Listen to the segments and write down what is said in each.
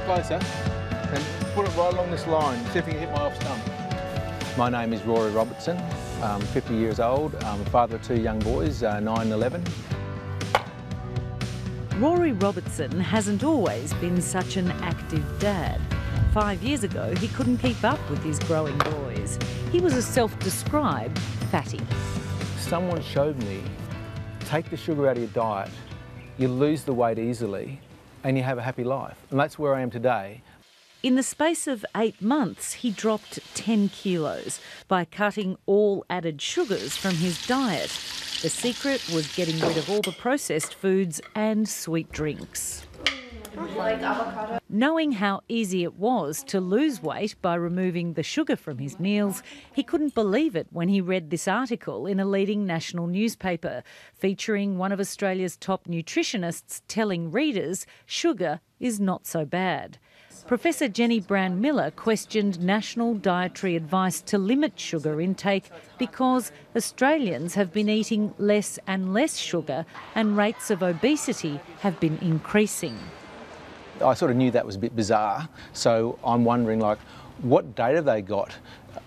closer and put it right along this line. See if you can hit my off stump. My name is Rory Robertson. I'm 50 years old. I'm a father of two young boys, 9 and 11. Rory Robertson hasn't always been such an active dad. 5 years ago, he couldn't keep up with his growing boys. He was a self-described fatty. Someone showed me, take the sugar out of your diet, you lose the weight easily, and you have a happy life. And that's where I am today. In the space of 8 months, he dropped 10 kilos by cutting all added sugars from his diet. The secret was getting rid of all the processed foods and sweet drinks. Like avocado. Knowing how easy it was to lose weight by removing the sugar from his meals, he couldn't believe it when he read this article in a leading national newspaper featuring one of Australia's top nutritionists telling readers sugar is not so bad. Professor Jenny Brown-Miller questioned national dietary advice to limit sugar intake because Australians have been eating less and less sugar and rates of obesity have been increasing. I sort of knew that was a bit bizarre, so I'm wondering, like, what data they got,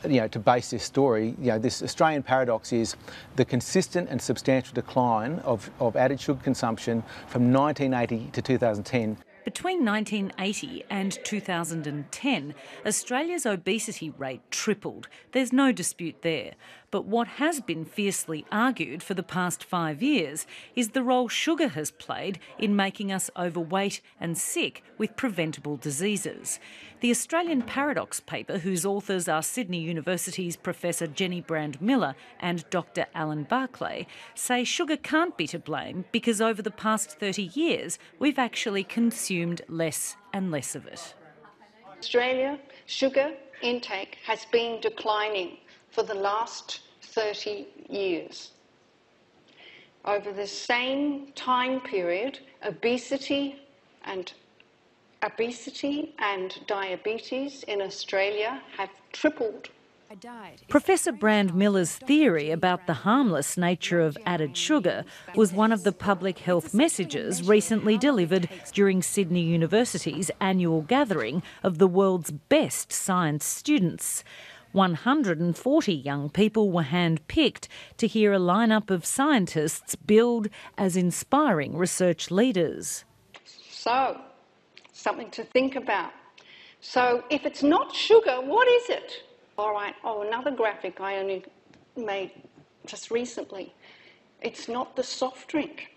to base this story. This Australian paradox is the consistent and substantial decline of added sugar consumption from 1980 to 2010. Between 1980 and 2010, Australia's obesity rate tripled. There's no dispute there. But what has been fiercely argued for the past 5 years is the role sugar has played in making us overweight and sick with preventable diseases. The Australian Paradox paper, whose authors are Sydney University's Professor Jenny Brand-Miller and Dr Alan Barclay, say sugar can't be to blame because over the past 30 years we've actually consumed less and less of it. Australia sugar intake has been declining for the last 30 years. Over the same time period, obesity and diabetes in Australia have tripled. Professor Brand-Miller's theory about the harmless nature of added sugar was one of the public health messages recently delivered during Sydney University's annual gathering of the world's best science students. 140 young people were hand-picked to hear a lineup of scientists billed as inspiring research leaders. So, something to think about. So, if it's not sugar, what is it? All right, another graphic I only made just recently. It's not the soft drink.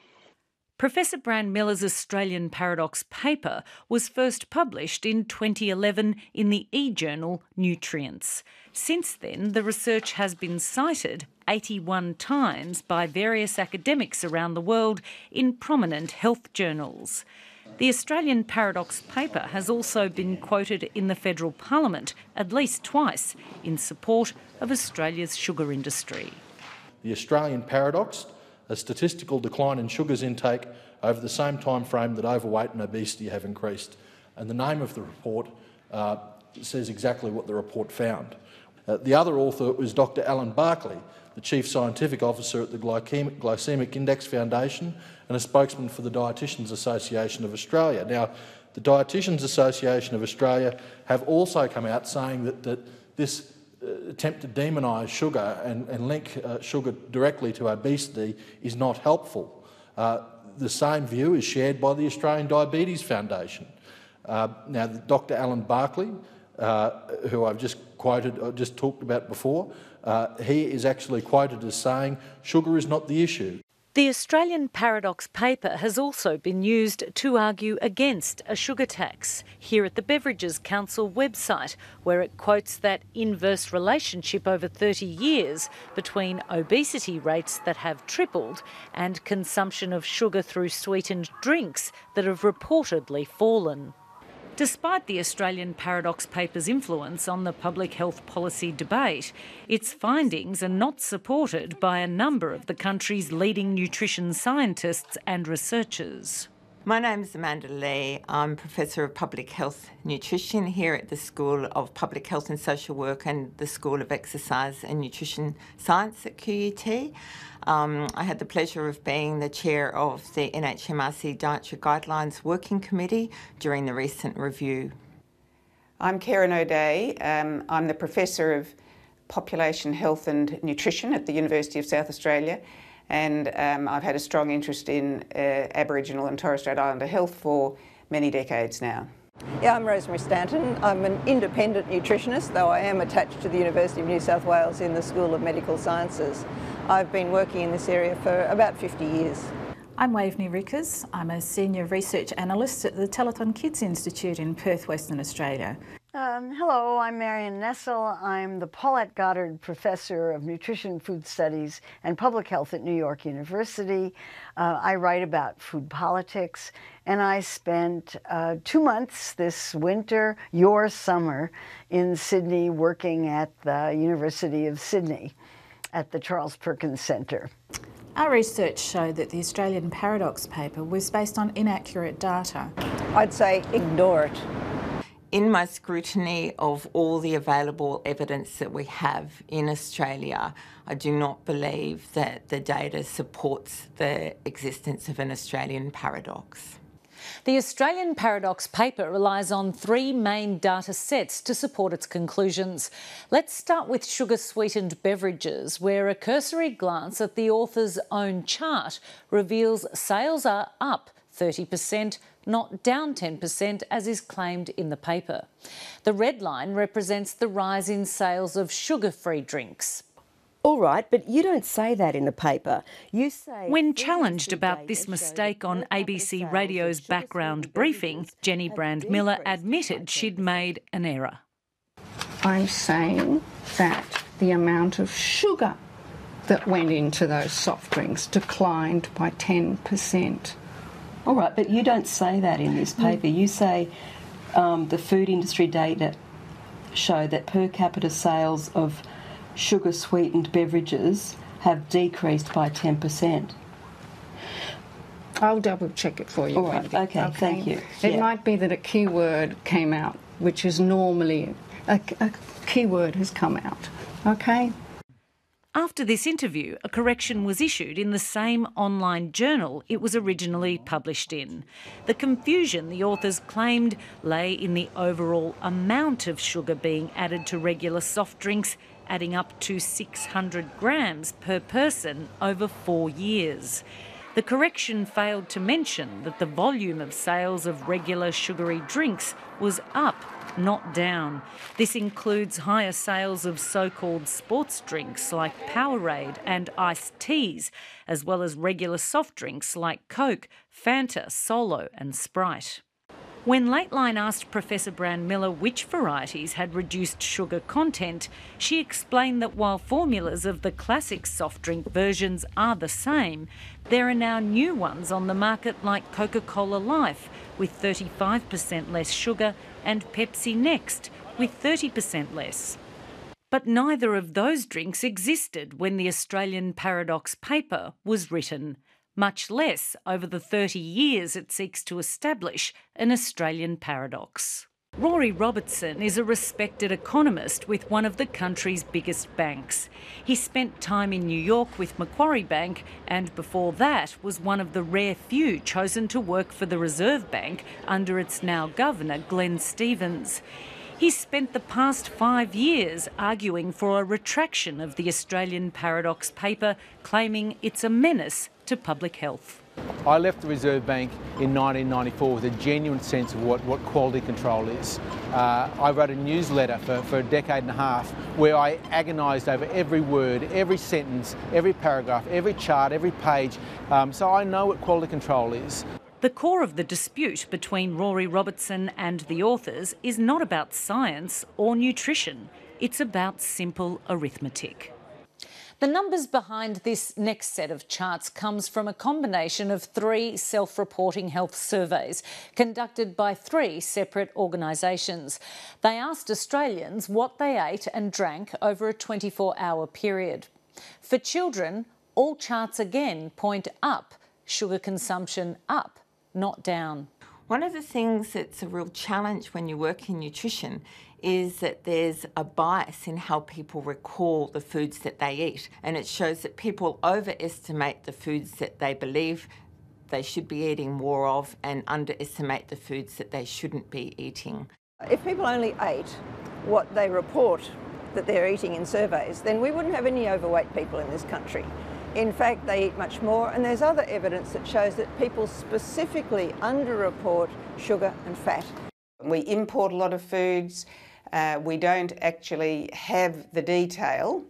Professor Brand-Miller's Australian Paradox paper was first published in 2011 in the e-journal Nutrients. Since then, the research has been cited 81 times by various academics around the world in prominent health journals. The Australian Paradox paper has also been quoted in the Federal Parliament at least twice in support of Australia's sugar industry. The Australian Paradox, a statistical decline in sugars intake over the same time frame that overweight and obesity have increased. And the name of the report says exactly what the report found. The other author was Dr Alan Barclay, the Chief Scientific Officer at the Glycaemic Index Foundation and a spokesman for the Dietitians Association of Australia. Now, the Dietitians Association of Australia have also come out saying that this attempt to demonise sugar and link sugar directly to obesity is not helpful. The same view is shared by the Australian Diabetes Foundation. Now, Dr Alan Barclay, who I've just talked about before, he is actually quoted as saying, sugar is not the issue. The Australian Paradox paper has also been used to argue against a sugar tax here at the Beverages Council website, where it quotes that inverse relationship over 30 years between obesity rates that have tripled and consumption of sugar through sweetened drinks that have reportedly fallen. Despite the Australian Paradox paper's influence on the public health policy debate, its findings are not supported by a number of the country's leading nutrition scientists and researchers. My name is Amanda Lee. I'm Professor of Public Health Nutrition here at the School of Public Health and Social Work and the School of Exercise and Nutrition Science at QUT. I had the pleasure of being the chair of the NHMRC Dietary Guidelines Working Committee during the recent review. I'm Karen O'Dea. I'm the Professor of Population Health and Nutrition at the University of South Australia, and I've had a strong interest in Aboriginal and Torres Strait Islander health for many decades now. Yeah, I'm Rosemary Stanton. I'm an independent nutritionist, though I am attached to the University of New South Wales in the School of Medical Sciences. I've been working in this area for about 50 years. I'm Waveney Rickers. I'm a Senior Research Analyst at the Telethon Kids Institute in Perth, Western Australia. Hello, I'm Marion Nessel. I'm the Paulette Goddard Professor of Nutrition, Food Studies and Public Health at New York University. I write about food politics, and I spent 2 months this winter, your summer, in Sydney working at the University of Sydney at the Charles Perkins Centre. Our research showed that the Australian Paradox paper was based on inaccurate data. I'd say ignore it. In my scrutiny of all the available evidence that we have in Australia, I do not believe that the data supports the existence of an Australian paradox. The Australian Paradox paper relies on 3 main data sets to support its conclusions. Let's start with sugar-sweetened beverages, where a cursory glance at the author's own chart reveals sales are up 30%, not down 10%, as is claimed in the paper. The red line represents the rise in sales of sugar-free drinks. All right, but you don't say that in the paper. You say... When challenged about this mistake on ABC Radio's background briefing, Jenny Brand-Miller admitted she'd made an error. I'm saying that the amount of sugar that went into those soft drinks declined by 10%. All right, but you don't say that in this paper. You say the food industry data show that per capita sales of sugar-sweetened beverages have decreased by 10%. I'll double check it for you. All right, okay, thank you. It might be that a keyword came out, which is normally, a keyword has come out, okay? After this interview, a correction was issued in the same online journal it was originally published in. The confusion the authors claimed lay in the overall amount of sugar being added to regular soft drinks, adding up to 600 grams per person over 4 years. The correction failed to mention that the volume of sales of regular sugary drinks was up, not down. This includes higher sales of so-called sports drinks like Powerade and iced teas, as well as regular soft drinks like Coke, Fanta, Solo and Sprite. When Lateline asked Professor Brand-Miller which varieties had reduced sugar content, she explained that while formulas of the classic soft drink versions are the same, there are now new ones on the market like Coca-Cola Life with 35% less sugar and Pepsi Next with 30% less. But neither of those drinks existed when the Australian Paradox paper was written, much less over the 30 years it seeks to establish an Australian paradox. Rory Robertson is a respected economist with one of the country's biggest banks. He spent time in New York with Macquarie Bank and before that was one of the rare few chosen to work for the Reserve Bank under its now governor, Glenn Stevens. He's spent the past 5 years arguing for a retraction of the Australian Paradox paper, claiming it's a menace to public health. I left the Reserve Bank in 1994 with a genuine sense of what quality control is. I wrote a newsletter for a decade and a half where I agonised over every word, every sentence, every paragraph, every chart, every page, so I know what quality control is. The core of the dispute between Rory Robertson and the authors is not about science or nutrition, it's about simple arithmetic. The numbers behind this next set of charts comes from a combination of 3 self-reporting health surveys conducted by 3 separate organisations. They asked Australians what they ate and drank over a 24-hour period. For children, all charts again point up, sugar consumption up, not down. One of the things that's a real challenge when you work in nutrition is that there's a bias in how people recall the foods that they eat, and it shows that people overestimate the foods that they believe they should be eating more of and underestimate the foods that they shouldn't be eating. If people only ate what they report that they're eating in surveys, then we wouldn't have any overweight people in this country. In fact, they eat much more, and there's other evidence that shows that people specifically underreport sugar and fat. We import a lot of foods. We don't actually have the detail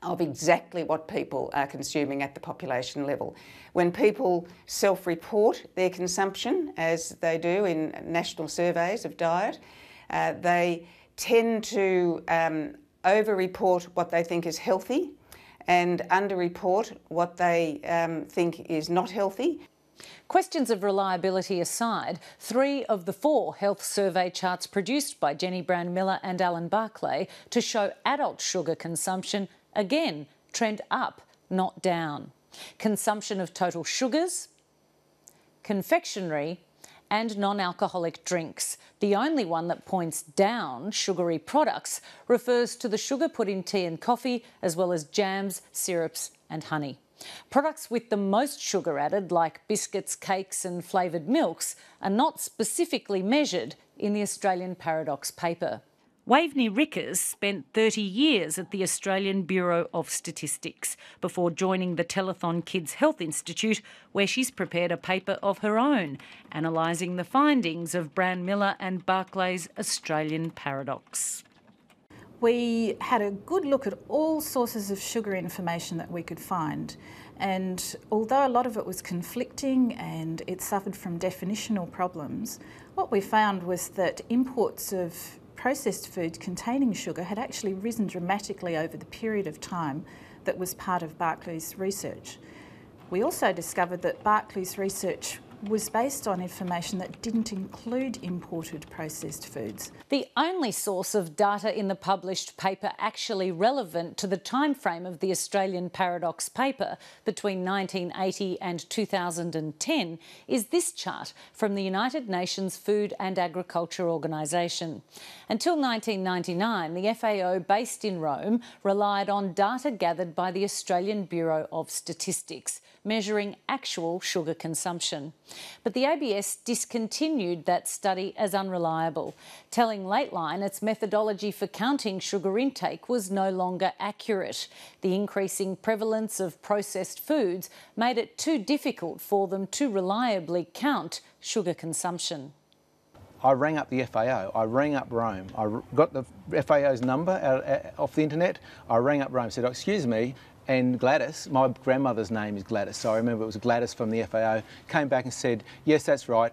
of exactly what people are consuming at the population level. When people self-report their consumption, as they do in national surveys of diet, they tend to over-report what they think is healthy and under-report what they think is not healthy. Questions of reliability aside, 3 of the 4 health survey charts produced by Jenny Brown-Miller and Alan Barclay to show adult sugar consumption again trend up, not down. Consumption of total sugars, confectionery and non-alcoholic drinks. The only one that points down, sugary products, refers to the sugar put in tea and coffee, as well as jams, syrups and honey. Products with the most sugar added, like biscuits, cakes and flavoured milks, are not specifically measured in the Australian Paradox paper. Waveney Rickers spent 30 years at the Australian Bureau of Statistics before joining the Telethon Kids Health Institute, where she's prepared a paper of her own, analysing the findings of Brown-Miller and Barclay's Australian Paradox. We had a good look at all sources of sugar information that we could find, and although a lot of it was conflicting and it suffered from definitional problems, what we found was that imports of processed foods containing sugar had actually risen dramatically over the period of time that was part of Barclay's research. We also discovered that Barclay's research was based on information that didn't include imported processed foods. The only source of data in the published paper actually relevant to the time frame of the Australian Paradox paper between 1980 and 2010 is this chart from the United Nations Food and Agriculture Organisation. Until 1999, the FAO, based in Rome, relied on data gathered by the Australian Bureau of Statistics, measuring actual sugar consumption. But the ABS discontinued that study as unreliable, telling Lateline its methodology for counting sugar intake was no longer accurate. The increasing prevalence of processed foods made it too difficult for them to reliably count sugar consumption. I rang up the FAO, I rang up Rome, I got the FAO's number off the internet, I rang up Rome, said, oh, excuse me, and Gladys, my grandmother's name is Gladys, so I remember it was Gladys from the FAO, came back and said, yes, that's right,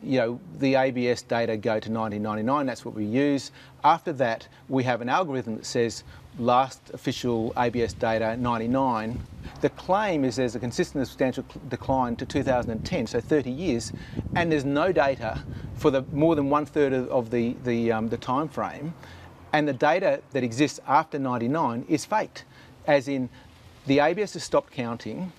you know, the ABS data go to 1999, that's what we use. After that, we have an algorithm that says last official ABS data, 99. The claim is there's a consistent and substantial decline to 2010, so 30 years, and there's no data for the more than 1/3 of the time frame, and the data that exists after 99 is faked. As in, the ABS has stopped counting.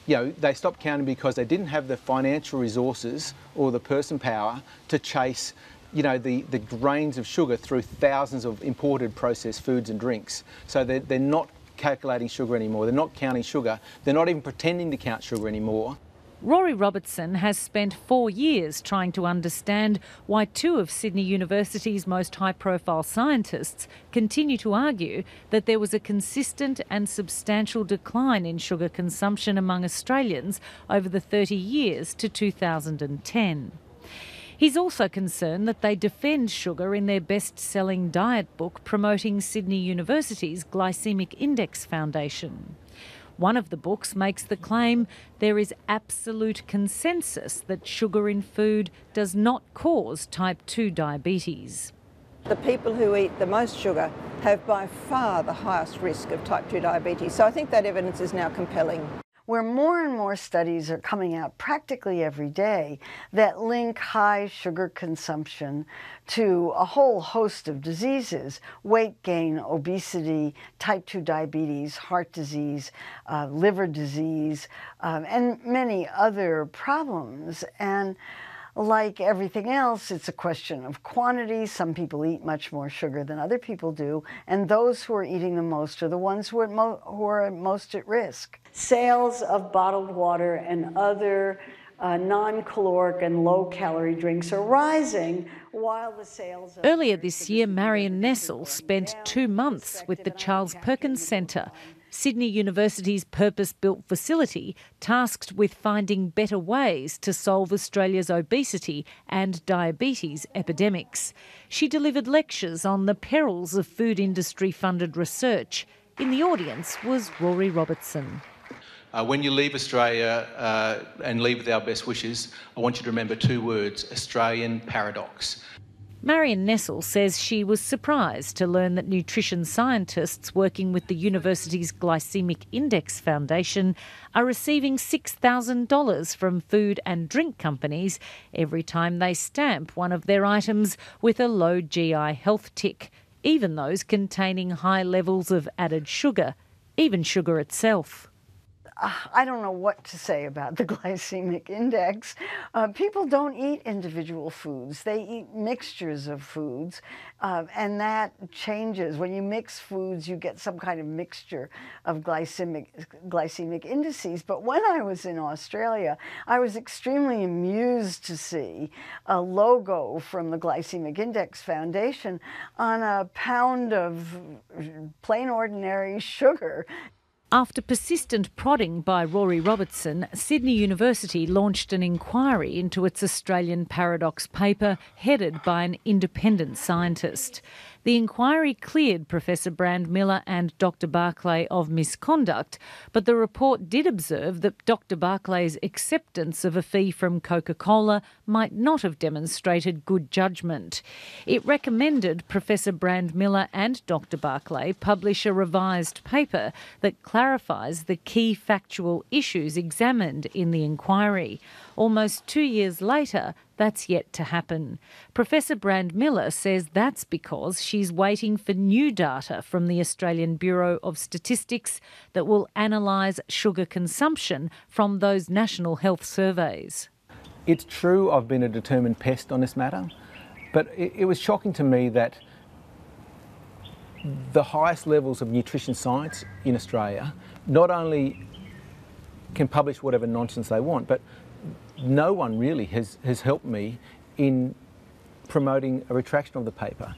You know, they stopped counting because they didn't have the financial resources or the person power to chase, you know, the grains of sugar through thousands of imported processed foods and drinks. So they're not calculating sugar anymore. They're not counting sugar. They're not even pretending to count sugar anymore. Rory Robertson has spent 4 years trying to understand why 2 of Sydney University's most high-profile scientists continue to argue that there was a consistent and substantial decline in sugar consumption among Australians over the 30 years to 2010. He's also concerned that they defend sugar in their best-selling diet book promoting Sydney University's Glycaemic Index Foundation. One of the books makes the claim there is absolute consensus that sugar in food does not cause type 2 diabetes. The people who eat the most sugar have by far the highest risk of type 2 diabetes, so I think that evidence is now compelling. where more and more studies are coming out practically every day that link high sugar consumption to a whole host of diseases: weight gain, obesity, type 2 diabetes, heart disease, liver disease, and many other problems. And like everything else, it's a question of quantity. Some people eat much more sugar than other people do, and those who are eating the most are the ones who are most at risk. Sales of bottled water and other non-caloric and low-calorie drinks are rising, while the sales of... Earlier this year, Marion Nessel spent 2 months with the Charles Perkins Centre, Sydney University's purpose-built facility tasked with finding better ways to solve Australia's obesity and diabetes epidemics. She delivered lectures on the perils of food industry-funded research. In the audience was Rory Robertson. When you leave Australia and leave with our best wishes, I want you to remember 2 words: Australian paradox. Marion Nessel says she was surprised to learn that nutrition scientists working with the university's Glycaemic Index Foundation are receiving $6,000 from food and drink companies every time they stamp one of their items with a low GI health tick, even those containing high levels of added sugar, even sugar itself. I don't know what to say about the glycemic index. People don't eat individual foods. They eat mixtures of foods, and that changes. When you mix foods, you get some kind of mixture of glycemic indices. But when I was in Australia, I was extremely amused to see a logo from the Glycemic Index Foundation on a pound of plain ordinary sugar. After persistent prodding by Rory Robertson, Sydney University launched an inquiry into its Australian Paradox paper, headed by an independent scientist. The inquiry cleared Professor Brand-Miller and Dr Barclay of misconduct, but the report did observe that Dr Barclay's acceptance of a fee from Coca-Cola might not have demonstrated good judgment. It recommended Professor Brand-Miller and Dr Barclay publish a revised paper that clarifies the key factual issues examined in the inquiry. Almost 2 years later, that's yet to happen. Professor Brand-Miller says that's because she's waiting for new data from the Australian Bureau of Statistics that will analyse sugar consumption from those national health surveys. It's true I've been a determined pest on this matter, but it was shocking to me that the highest levels of nutrition science in Australia not only can publish whatever nonsense they want, but no one really has helped me in promoting a retraction of the paper.